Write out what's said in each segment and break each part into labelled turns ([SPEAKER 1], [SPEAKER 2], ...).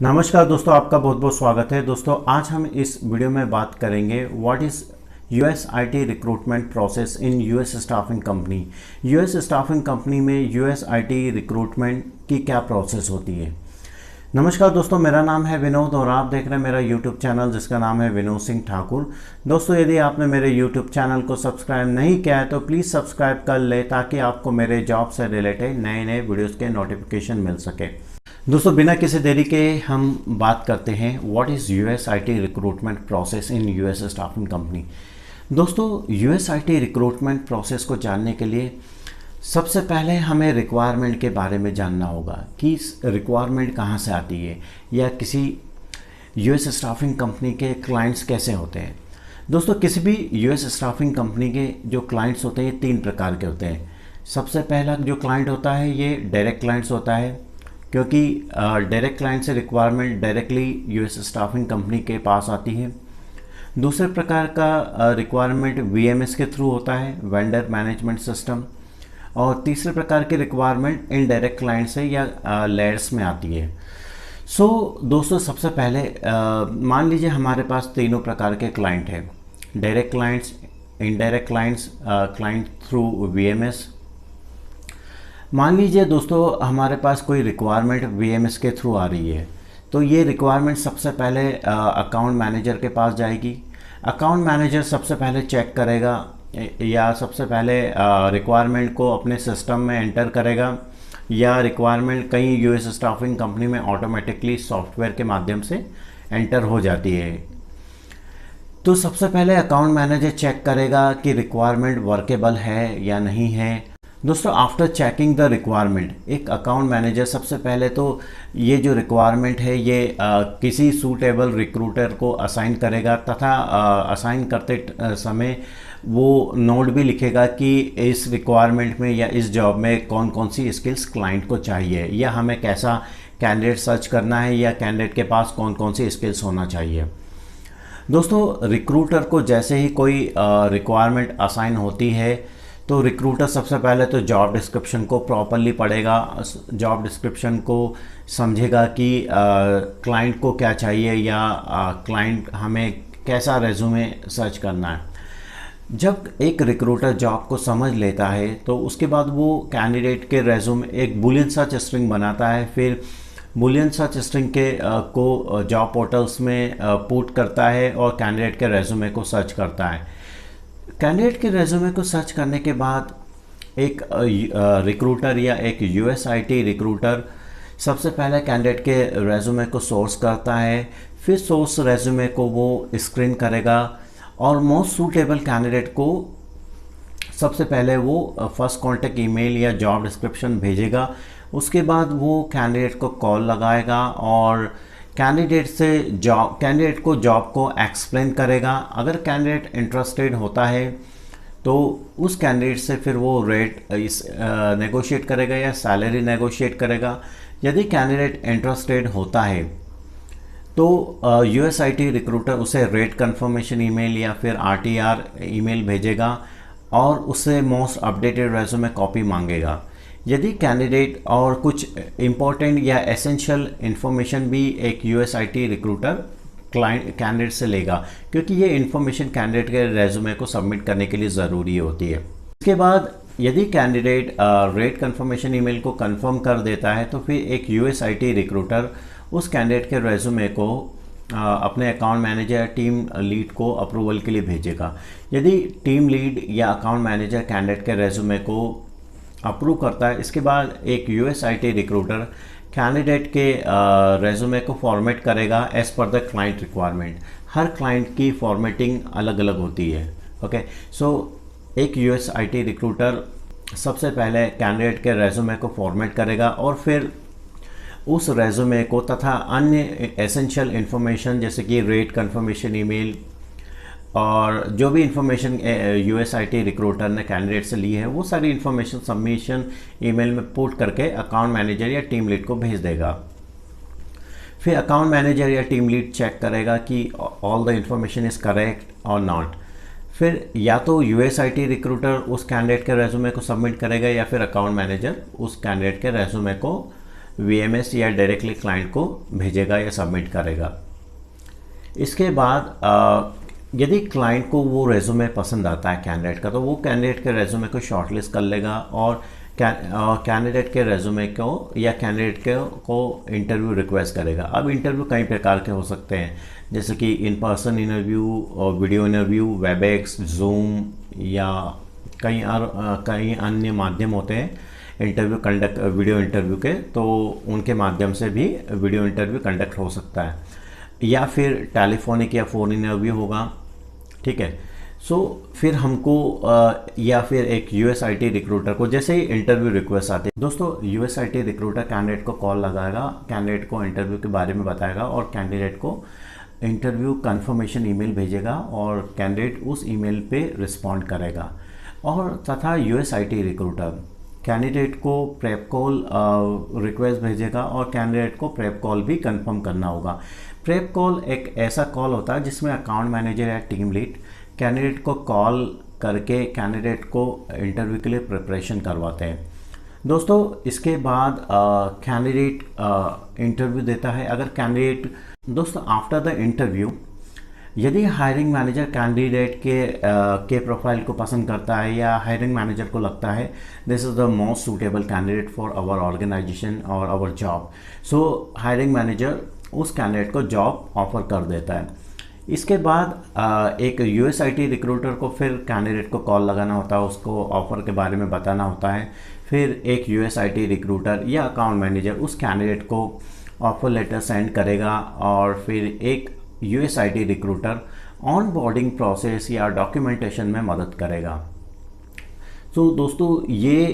[SPEAKER 1] नमस्कार दोस्तों, आपका बहुत बहुत स्वागत है। दोस्तों आज हम इस वीडियो में बात करेंगे what is US IT recruitment process in US staffing company. US staffing company में यूएस आईटी रिक्रूटमेंट की क्या प्रोसेस होती है। नमस्कार दोस्तों, मेरा नाम है विनोद और आप देख रहे हैं मेरा यूट्यूब चैनल जिसका नाम है विनोद सिंह ठाकुर। दोस्तों यदि आपने मेरे यूट्यूब चैनल को सब्सक्राइब नहीं किया है तो प्लीज़ सब्सक्राइब कर ले ताकि आपको मेरे जॉब से रिलेटेड नए नए वीडियोज़ के नोटिफिकेशन मिल सके। दोस्तों बिना किसी देरी के हम बात करते हैं what is US IT recruitment process in US staffing company. दोस्तों यूएस आईटी रिक्रूटमेंट प्रोसेस को जानने के लिए सबसे पहले हमें रिक्वायरमेंट के बारे में जानना होगा कि रिक्वायरमेंट कहाँ से आती है या किसी यूएस स्टाफिंग कंपनी के क्लाइंट्स कैसे होते हैं। दोस्तों किसी भी यूएस स्टाफिंग कंपनी के जो क्लाइंट्स होते हैं ये 3 प्रकार के होते हैं। सबसे पहला जो क्लाइंट होता है ये डायरेक्ट क्लाइंट्स होता है, क्योंकि डायरेक्ट क्लाइंट से requirement directly US staffing company के पास आती है। दूसरे प्रकार का रिक्वायरमेंट वीएमएस के थ्रू होता है, वेंडर मैनेजमेंट सिस्टम। और तीसरे प्रकार की रिक्वायरमेंट इनडायरेक्ट क्लाइंट से या लेयर्स में आती है। दोस्तों सबसे पहले मान लीजिए हमारे पास तीनों प्रकार के क्लाइंट हैं, direct clients, indirect clients, client through VMS. मान लीजिए दोस्तों हमारे पास कोई रिक्वायरमेंट वीएमएस के थ्रू आ रही है, तो ये रिक्वायरमेंट सबसे पहले अकाउंट मैनेजर के पास जाएगी। अकाउंट मैनेजर सबसे पहले चेक करेगा या सबसे पहले रिक्वायरमेंट को अपने सिस्टम में एंटर करेगा, या रिक्वायरमेंट कई यूएस स्टाफिंग कंपनी में ऑटोमेटिकली सॉफ्टवेयर के माध्यम से एंटर हो जाती है। तो सबसे पहले अकाउंट मैनेजर चेक करेगा कि रिक्वायरमेंट वर्केबल है या नहीं है। दोस्तों आफ्टर चेकिंग द रिक्वायरमेंट एक अकाउंट मैनेजर सबसे पहले तो ये जो रिक्वायरमेंट है ये किसी सूटेबल रिक्रूटर को असाइन करेगा, तथा असाइन करते समय वो नोट भी लिखेगा कि इस रिक्वायरमेंट में या इस जॉब में कौन कौन सी स्किल्स क्लाइंट को चाहिए, या हमें कैसा कैंडिडेट सर्च करना है, या कैंडिडेट के पास कौन कौन सी स्किल्स होना चाहिए। दोस्तों रिक्रूटर को जैसे ही कोई रिक्वायरमेंट असाइन होती है तो रिक्रूटर सबसे पहले तो जॉब डिस्क्रिप्शन को प्रॉपरली पढ़ेगा, जॉब डिस्क्रिप्शन को समझेगा कि क्लाइंट को क्या चाहिए या क्लाइंट हमें कैसा रेज्यूमे सर्च करना है। जब एक रिक्रूटर जॉब को समझ लेता है तो उसके बाद वो कैंडिडेट के रेज्यूमे एक बुलियन सर्च स्ट्रिंग बनाता है, फिर बुलियन सर्च स्ट्रिंग के को जॉब पोर्टल्स में पुट करता है और कैंडिडेट के रेज्यूमे को सर्च करता है। कैंडिडेट के रेज्यूमे को सर्च करने के बाद एक रिक्रूटर या एक यूएस आईटी रिक्रूटर सबसे पहले कैंडिडेट के रेज्यूमे को सोर्स करता है, फिर सोर्स रेज्यूमे को वो स्क्रीन करेगा और मोस्ट सूटेबल कैंडिडेट को सबसे पहले वो फर्स्ट कॉन्टेक्ट ईमेल या जॉब डिस्क्रिप्शन भेजेगा। उसके बाद वो कैंडिडेट को कॉल लगाएगा और कैंडिडेट को जॉब को एक्सप्लेन करेगा। अगर कैंडिडेट इंटरेस्टेड होता है तो उस कैंडिडेट से फिर वो रेट नेगोशिएट करेगा या सैलरी नेगोशिएट करेगा। यदि कैंडिडेट इंटरेस्टेड होता है तो यूएस आईटी रिक्रूटर उसे रेट कंफर्मेशन ईमेल या फिर आरटीआर ईमेल भेजेगा और उससे मोस्ट अपडेटेड रेज्यूमे कॉपी मांगेगा। यदि कैंडिडेट और कुछ इम्पोर्टेंट या एसेंशियल इन्फॉर्मेशन भी एक यूएस आईटी रिक्रूटर कैंडिडेट से लेगा, क्योंकि ये इन्फॉर्मेशन कैंडिडेट के रेज्यूमे को सबमिट करने के लिए ज़रूरी होती है। इसके बाद यदि कैंडिडेट रेट कंफर्मेशन ईमेल को कंफर्म कर देता है तो फिर एक यूएस आईटी रिक्रूटर उस कैंडिडेट के रेज्यूमे को अपने अकाउंट मैनेजर या टीम लीड को अप्रूवल के लिए भेजेगा। यदि टीम लीड या अकाउंट मैनेजर कैंडिडेट के रेज्यूमे को अप्रूव करता है, इसके बाद एक यूएस आईटी रिक्रूटर कैंडिडेट के रेज्यूमे को फॉर्मेट करेगा as per the client requirement. हर क्लाइंट की फॉर्मेटिंग अलग अलग होती है। ओके, एक यूएस आईटी रिक्रूटर सबसे पहले कैंडिडेट के रेज्यूमे को फॉर्मेट करेगा और फिर उस रेज्यूमे को तथा अन्य एसेंशियल इन्फॉर्मेशन जैसे कि रेट कंफर्मेशन ईमेल और जो भी इंफॉर्मेशन यूएस आईटी रिक्रूटर ने कैंडिडेट से ली है वो सारी इंफॉर्मेशन सबमिशन ईमेल में पुट करके अकाउंट मैनेजर या टीम लीड को भेज देगा। फिर अकाउंट मैनेजर या टीम लीड चेक करेगा कि all the information is correct और नॉट। फिर या तो यूएस आईटी रिक्रूटर उस कैंडिडेट के रेज्यूमे को सबमिट करेगा या फिर अकाउंट मैनेजर उस कैंडिडेट के रेज्यूमे को VMS या डायरेक्टली क्लाइंट को भेजेगा या सबमिट करेगा। इसके बाद यदि क्लाइंट को वो रेज्यूमे पसंद आता है कैंडिडेट का, तो वो कैंडिडेट के रेज्यूमे को शॉर्टलिस्ट कर लेगा और कैंडिडेट के रेज्यूमे को या कैंडिडेट को इंटरव्यू रिक्वेस्ट करेगा। अब इंटरव्यू कई प्रकार के हो सकते हैं, जैसे कि इन पर्सन इंटरव्यू और वीडियो इंटरव्यू, वेबएक्स, जूम या कई अन्य माध्यम होते हैं वीडियो इंटरव्यू के, तो उनके माध्यम से भी वीडियो इंटरव्यू कंडक्ट हो सकता है, या फिर टेलीफोनिक या फ़ोन इंटरव्यू होगा। ठीक है, सो फिर हमको या फिर एक USIT रिक्रूटर को जैसे ही इंटरव्यू रिक्वेस्ट आती है दोस्तों, USIT रिक्रूटर कैंडिडेट को कॉल लगाएगा, कैंडिडेट को इंटरव्यू के बारे में बताएगा और कैंडिडेट को इंटरव्यू कंफर्मेशन ईमेल भेजेगा और कैंडिडेट उस ईमेल पे रिस्पॉन्ड करेगा। और तथा USIT रिक्रूटर कैंडिडेट को प्रेप कॉल रिक्वेस्ट भेजेगा और कैंडिडेट को प्रेप कॉल भी कंफर्म करना होगा। प्रेप कॉल एक ऐसा कॉल होता है जिसमें अकाउंट मैनेजर या टीम लीड कैंडिडेट को कॉल करके कैंडिडेट को इंटरव्यू के लिए प्रिपरेशन करवाते हैं। दोस्तों इसके बाद कैंडिडेट इंटरव्यू देता है। अगर कैंडिडेट दोस्तों आफ्टर द इंटरव्यू यदि हायरिंग मैनेजर कैंडिडेट के प्रोफाइल को पसंद करता है या हायरिंग मैनेजर को लगता है this is the most suitable candidate for our organisation और our job, so hiring manager उस कैंडिडेट को जॉब ऑफर कर देता है। इसके बाद एक USIT रिक्रूटर को फिर कैंडिडेट को कॉल लगाना होता है, उसको ऑफ़र के बारे में बताना होता है। फिर एक USIT रिक्रूटर या अकाउंट मैनेजर उस कैंडिडेट को ऑफ़र लेटर सेंड करेगा और फिर एक USIT recruiter on boarding process या डॉक्यूमेंटेशन में मदद करेगा। तो दोस्तों ये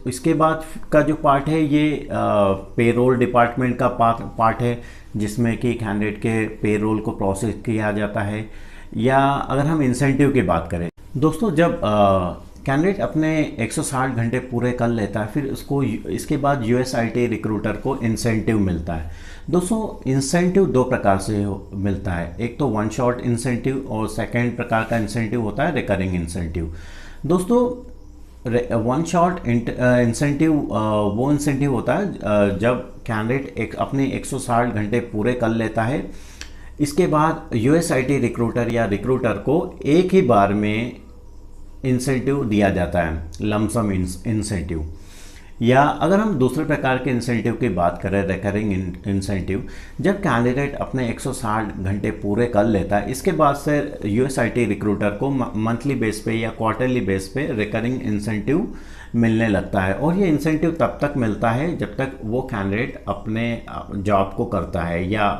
[SPEAKER 1] इसके बाद का जो पार्ट है ये पेरोल डिपार्टमेंट का पार्ट है, जिसमें कि कैंडिडेट के पेरोल को प्रोसेस किया जाता है। या अगर हम इंसेंटिव की बात करें दोस्तों, जब कैंडिडेट अपने 160 घंटे पूरे कर लेता है फिर इसके बाद USIT रिक्रूटर को इंसेंटिव मिलता है। दोस्तों इंसेंटिव दो प्रकार से मिलता है, एक तो वन शॉट इंसेंटिव और सेकेंड प्रकार का इंसेंटिव होता है रिकरिंग इंसेंटिव। दोस्तों वन शॉट इंसेंटिव वो इंसेंटिव होता है जब कैंडिडेट अपने 160 घंटे पूरे कर लेता है, इसके बाद USIT रिक्रूटर या रिक्रूटर को एक ही बार में इंसेंटिव दिया जाता है, लमसम इंसेंटिव। या अगर हम दूसरे प्रकार के इंसेंटिव की बात करें रिकरिंग इंसेंटिव, जब कैंडिडेट अपने 160 घंटे पूरे कर लेता है इसके बाद से USIT रिक्रूटर को मंथली बेस पे या क्वार्टरली बेस पे रिकरिंग इंसेंटिव मिलने लगता है। और ये इंसेंटिव तब तक मिलता है जब तक वो कैंडिडेट अपने जॉब को करता है या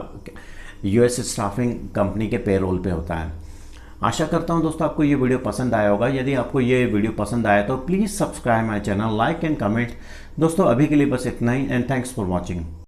[SPEAKER 1] US स्टाफिंग कंपनी के पेरोल पे होता है। आशा करता हूं दोस्तों आपको ये वीडियो पसंद आया होगा। यदि आपको ये वीडियो पसंद आया तो please subscribe my channel, like and comment. दोस्तों अभी के लिए बस इतना ही एंड थैंक्स फॉर वॉचिंग।